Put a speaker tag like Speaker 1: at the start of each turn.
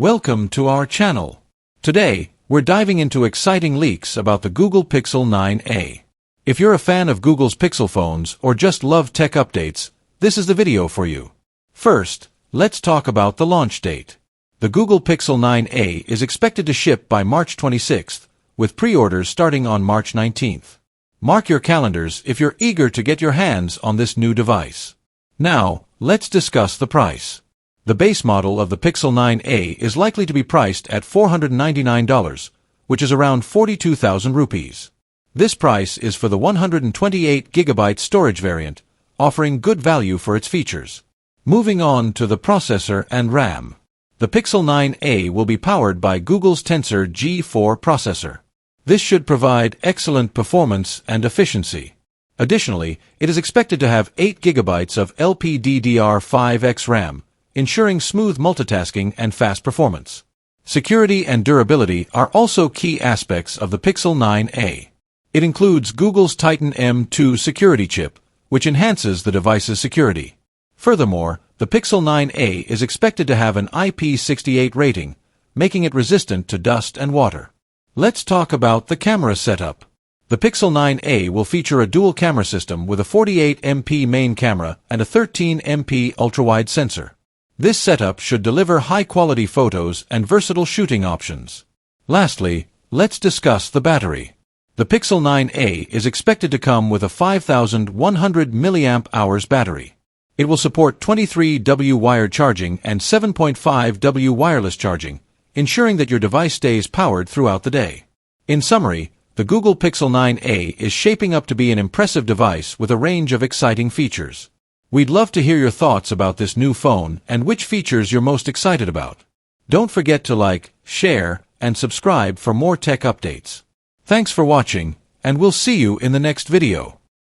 Speaker 1: Welcome to our channel. Today, we're diving into exciting leaks about the Google Pixel 9a. If you're a fan of Google's Pixel phones or just love tech updates, this is the video for you. First, let's talk about the launch date. The Google Pixel 9a is expected to ship by March 26th, with pre-orders starting on March 19th. Mark your calendars if you're eager to get your hands on this new device. Now, let's discuss the price. The base model of the Pixel 9a is likely to be priced at $499, which is around 42,000 rupees. This price is for the 128GB storage variant, offering good value for its features. Moving on to the processor and RAM. The Pixel 9a will be powered by Google's Tensor G4 processor. This should provide excellent performance and efficiency. Additionally, it is expected to have 8GB of LPDDR5X RAM, ensuring smooth multitasking and fast performance. Security and durability are also key aspects of the Pixel 9a. It includes Google's Titan M2 security chip, which enhances the device's security. Furthermore, the Pixel 9a is expected to have an IP68 rating, making it resistant to dust and water. Let's talk about the camera setup. The Pixel 9a will feature a dual camera system with a 48MP main camera and a 13MP ultrawide sensor. This setup should deliver high-quality photos and versatile shooting options. Lastly, let's discuss the battery. The Pixel 9a is expected to come with a 5100 mAh battery. It will support 23W wired charging and 7.5W wireless charging, ensuring that your device stays powered throughout the day. In summary, the Google Pixel 9a is shaping up to be an impressive device with a range of exciting features. We'd love to hear your thoughts about this new phone and which features you're most excited about. Don't forget to like, share, and subscribe for more tech updates. Thanks for watching, and we'll see you in the next video.